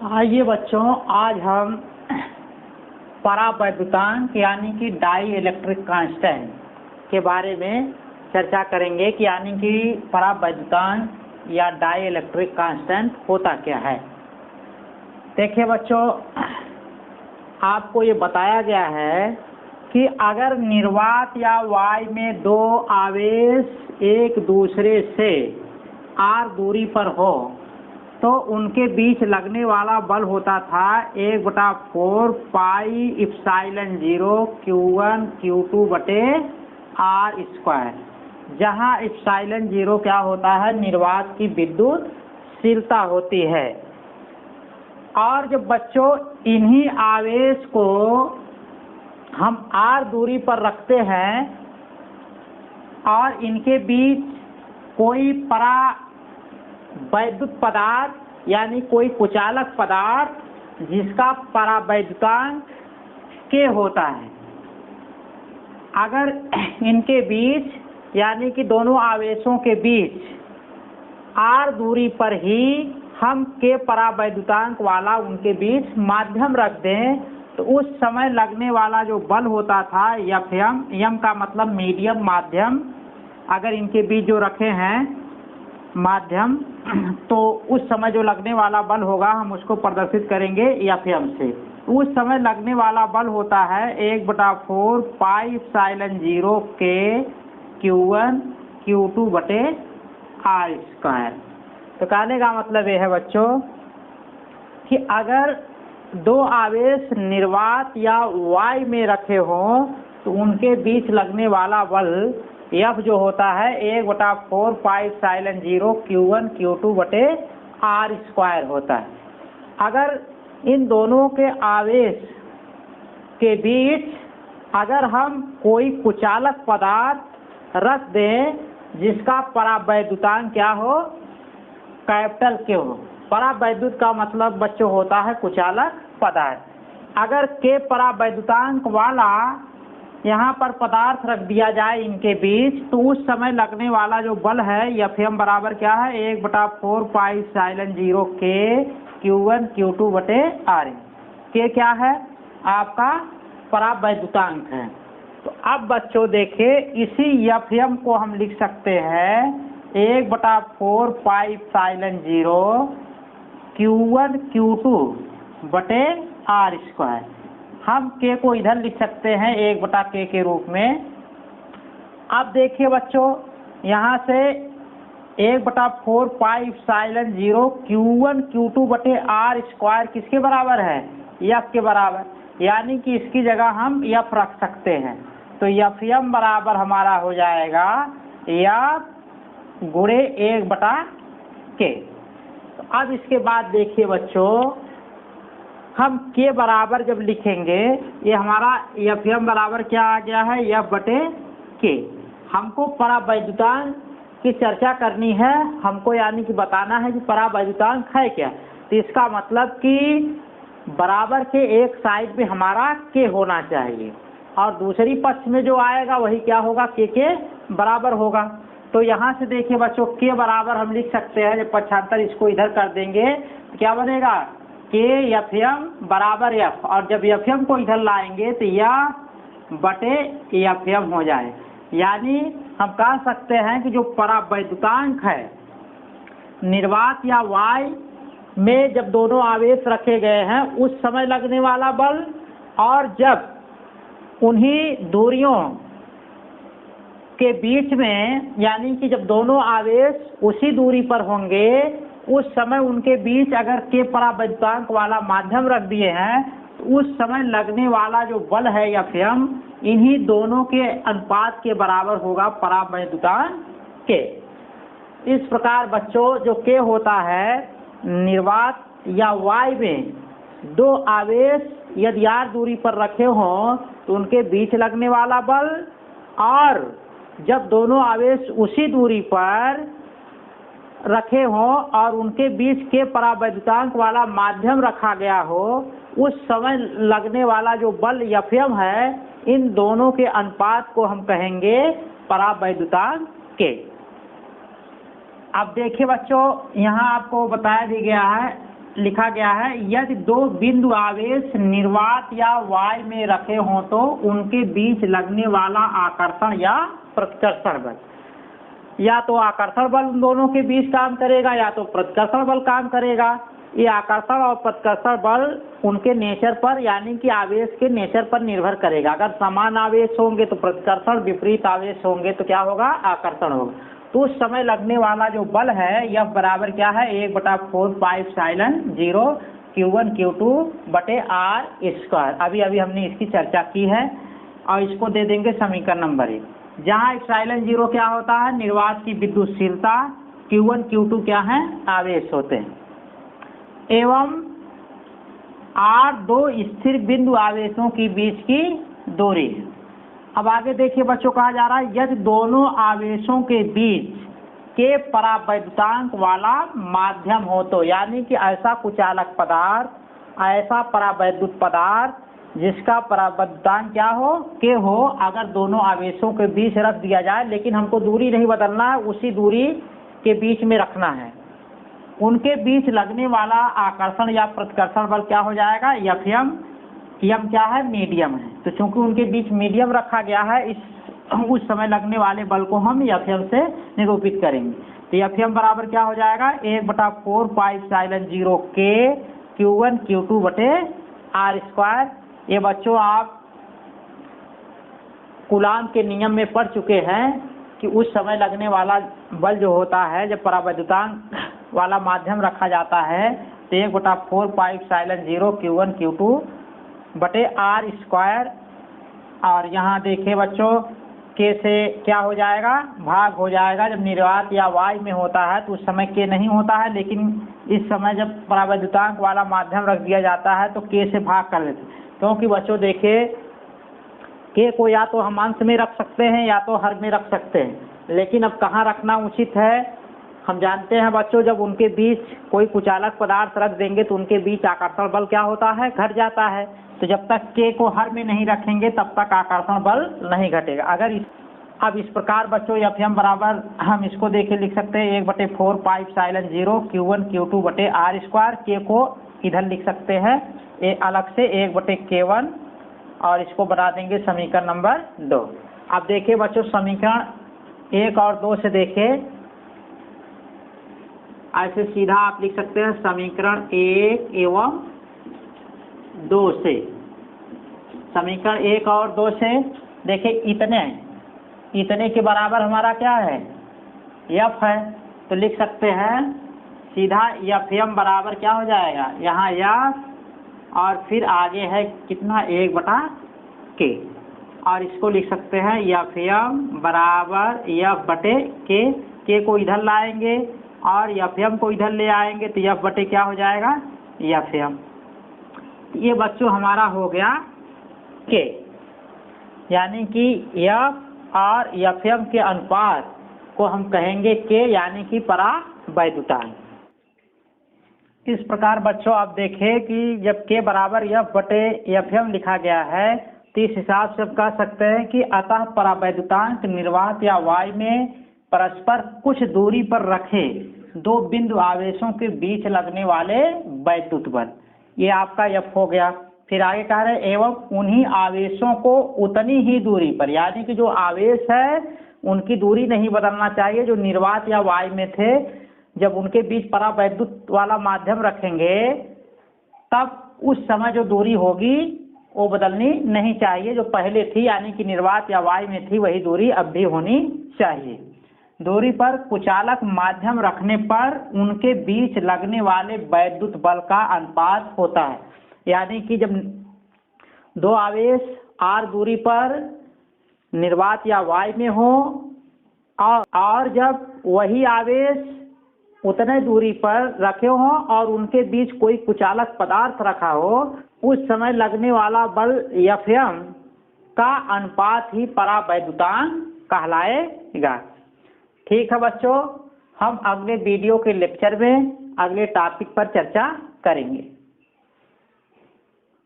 आइए बच्चों, आज हम परावैद्युतांक यानी कि डाई इलेक्ट्रिक कांस्टेंट के बारे में चर्चा करेंगे कि यानी कि परावैद्युतांक या डाई इलेक्ट्रिक कांस्टेंट होता क्या है। देखिए बच्चों, आपको ये बताया गया है कि अगर निर्वात या वाय में दो आवेश एक दूसरे से r दूरी पर हो तो उनके बीच लगने वाला बल होता था 1/4 पाई इप्सिलॉन 0 Q1 Q2 बटे R स्क्वायर, जहाँ इप्सिलॉन 0 क्या होता है, निर्वात की विद्युतशीलता होती है। और जब बच्चों इन्हीं आवेश को हम R दूरी पर रखते हैं और इनके बीच कोई परावैद्युत पदार्थ यानी कोई कुचालक पदार्थ जिसका परावैद्युतांक K होता है, अगर इनके बीच यानी कि दोनों आवेशों के बीच R दूरी पर ही हम K परावैद्युतांक वाला उनके बीच माध्यम रख दें तो उस समय लगने वाला जो बल होता था यम का मतलब मीडियम माध्यम, अगर इनके बीच जो रखे हैं माध्यम तो उस समय जो लगने वाला बल होगा हम उसको प्रदर्शित करेंगे एफएम से। उस समय लगने वाला बल होता है 1/4 पाई इप्सिलॉन 0 के Q1 Q2 बटे R स्क्वायर। तो कहने का मतलब ये है बच्चों कि अगर दो आवेश निर्वात या वाय में रखे हों तो उनके बीच लगने वाला बल F जो होता है 1/4 पाई इप्सिलॉन 0 Q1 Q2 बटे R स्क्वायर होता है। अगर इन दोनों के आवेश के बीच अगर हम कोई कुचालक पदार्थ रख दें जिसका परावैद्युतांक क्या हो, कैपिटल K हो। परावैद्युत का मतलब बच्चों होता है कुचालक पदार्थ। अगर K परावैद्युतांक वाला यहाँ पर पदार्थ रख दिया जाए इनके बीच तो उस समय लगने वाला जो बल है एफएम बराबर क्या है, 1/4 पाई इप्सिलॉन 0 के Q1 Q2 बटे R। K क्या है, आपका परावैद्युतांक है। तो अब बच्चों देखिए इसी एफएम को हम लिख सकते हैं 1/4 पाई इप्सिलॉन 0 Q1 Q2 बटे R स्क्वायर। हम K को इधर लिख सकते हैं 1/K के रूप में। अब देखिए बच्चों, यहाँ से 1/4 पाई इप्सिलॉन 0 Q1 Q2 बटे R स्क्वायर किसके बराबर है, F के बराबर, यानी कि इसकी जगह हम F रख सकते हैं। तो एफएम बराबर हमारा हो जाएगा F गुणे 1/K। तो अब इसके बाद देखिए बच्चों, हम K बराबर जब लिखेंगे ये हमारा एफएम बराबर क्या आ गया है, F बटे K। हमको परावैद्युतांक की चर्चा करनी है, हमको यानी कि बताना है कि परावैद्युतांक है क्या। तो इसका मतलब कि बराबर के एक साइड पे हमारा K होना चाहिए और दूसरी पक्ष में जो आएगा वही क्या होगा, K के बराबर होगा। तो यहाँ से देखिए बच्चों K बराबर हम लिख सकते हैं, जब पक्षांतर इसको इधर कर देंगे तो क्या बनेगा, K एफएम बराबर F, और जब एफएम को इधर लाएंगे तो F बटे एफएम हो जाए। यानी हम कह सकते हैं कि जो परावैद्युतांक है निर्वात या वाय में जब दोनों आवेश रखे गए हैं उस समय लगने वाला बल, और जब उन्हीं दूरियों के बीच में यानी कि जब दोनों आवेश उसी दूरी पर होंगे उस समय उनके बीच अगर K परावैद्युतांक वाला माध्यम रख दिए हैं तो उस समय लगने वाला जो बल है एफएम इन्हीं दोनों के अनुपात के बराबर होगा परावैद्युतांक K। इस प्रकार बच्चों जो K होता है निर्वात या वाय में दो आवेश यदि R दूरी पर रखे हों तो उनके बीच लगने वाला बल, और जब दोनों आवेश उसी दूरी पर रखे हों और उनके बीच K परावैद्युतांक वाला माध्यम रखा गया हो उस समय लगने वाला जो बल एफएम है इन दोनों के अनुपात को हम कहेंगे परावैद्युतांक K। अब देखिए बच्चों, यहाँ आपको बताया भी गया है लिखा गया है, यदि दो बिंदु आवेश निर्वात या वाय में रखे हों तो उनके बीच लगने वाला आकर्षण या प्रतिकर्षण बल, या तो आकर्षण बल उन दोनों के बीच काम करेगा या तो प्रतिकर्षण बल काम करेगा। ये आकर्षण और प्रतिकर्षण बल उनके नेचर पर यानी कि आवेश के नेचर पर निर्भर करेगा। अगर समान आवेश होंगे तो प्रतिकर्षण, विपरीत आवेश होंगे तो क्या होगा, आकर्षण होगा। तो उस समय लगने वाला जो बल है यह बराबर क्या है, 1/4πε0 Q1 Q2 बटे R स्क्वायर। अभी हमने इसकी चर्चा की है और इसको दे देंगे समीकरण नंबर 1, जहाँ ε0 क्या होता है, निर्वात की विद्युतशीलता, Q1 Q2 क्या है, आवेश होते हैं, एवं R दो स्थिर बिंदु आवेशों के बीच की दूरी है। अब आगे देखिए बच्चों, कहा जा रहा है यदि दोनों आवेशों के बीच के परावैद्युतांक वाला माध्यम हो तो, यानी कि ऐसा कुचालक पदार्थ, ऐसा परावैद्युत पदार्थ जिसका परावैद्युतांक क्या हो, के हो, अगर दोनों आवेशों के बीच रख दिया जाए, लेकिन हमको दूरी नहीं बदलना है, उसी दूरी के बीच में रखना है, उनके बीच लगने वाला आकर्षण या प्रतिकर्षण बल क्या हो जाएगा, Fm। एम क्या है, मीडियम है, तो चूंकि उनके बीच मीडियम रखा गया है, उस समय लगने वाले बल को हम Fm से निरूपित करेंगे। तो Fm बराबर क्या हो जाएगा, 1/4πε0 K Q1 Q2 बटे R स्क्वायर। ये बच्चों आप कूलाम के नियम में पढ़ चुके हैं कि उस समय लगने वाला बल जो होता है, जब परावैद्युतांक वाला माध्यम रखा जाता है, तो 1/4πε0 Q1 Q2 बटे R स्क्वायर। और यहाँ देखिए बच्चों, K से क्या हो जाएगा, भाग हो जाएगा। जब निर्वात या वाय में होता है तो उस समय K नहीं होता है, लेकिन इस समय जब परावैद्युतांक वाला माध्यम रख दिया जाता है तो K से भाग कर लेते हैं, क्योंकि बच्चों देखिए K को या तो हम अंश में रख सकते हैं या तो हर में रख सकते हैं, लेकिन अब कहाँ रखना उचित है हम जानते हैं बच्चों, जब उनके बीच कोई कुचालक पदार्थ रख देंगे तो उनके बीच आकर्षण बल क्या होता है, घट जाता है। तो जब तक K को हर में नहीं रखेंगे तब तक आकर्षण बल नहीं घटेगा। अब इस प्रकार बच्चों Fm बराबर हम इसको देखे लिख सकते हैं 1/4πε0 Q1 Q2 बटे R स्क्वायर। K को इधर लिख सकते हैं अलग से 1/K1 और इसको बना देंगे समीकरण नंबर 2। अब देखिए बच्चों, समीकरण 1 और 2 से देखिए, ऐसे सीधा आप लिख सकते हैं समीकरण 1 एवं 2 से। समीकरण 1 और 2 से देखिए, इतने के बराबर हमारा क्या है, F है, तो लिख सकते हैं सीधा Fm बराबर क्या हो जाएगा, यहाँ F और फिर आगे है कितना, 1/K, और इसको लिख सकते हैं Fm बराबर F बटे K को इधर लाएंगे और Fm को इधर ले आएंगे तो F बटे क्या हो जाएगा, Fm। ये बच्चों हमारा हो गया K, यानी कि F और Fm के अनुपात को हम कहेंगे K, यानी कि परावैद्युतांक। इस प्रकार बच्चों आप देखें कि जब K बराबर F बटे Fm लिखा गया है तो इस हिसाब से आप कह सकते हैं कि अतः परावैद्युतांक निर्वात या वाय में परस्पर कुछ दूरी पर रखे दो बिंदु आवेशों के बीच लगने वाले वैद्युत बल, ये आपका F हो गया। फिर आगे कह रहे एवं उन्हीं आवेशों को उतनी ही दूरी पर, यानी कि जो आवेश है उनकी दूरी नहीं बदलना चाहिए, जो निर्वात या वाय में थे, जब उनके बीच परावैद्युत वाला माध्यम रखेंगे तब उस समय जो दूरी होगी वो बदलनी नहीं चाहिए, जो पहले थी यानी कि निर्वात या वाय में थी वही दूरी अब भी होनी चाहिए। दूरी पर कुचालक माध्यम रखने पर उनके बीच लगने वाले वैद्युत बल का अनुपात होता है, यानी कि जब दो आवेश R दूरी पर निर्वात या वाय में हो और जब वही आवेश उतने दूरी पर रखे हो और उनके बीच कोई कुचालक पदार्थ रखा हो, उस समय लगने वाला बल Fm का अनुपात ही परावैद्युतांक कहलाएगा। ठीक है बच्चों, हम अगले वीडियो के लेक्चर में अगले टॉपिक पर चर्चा करेंगे।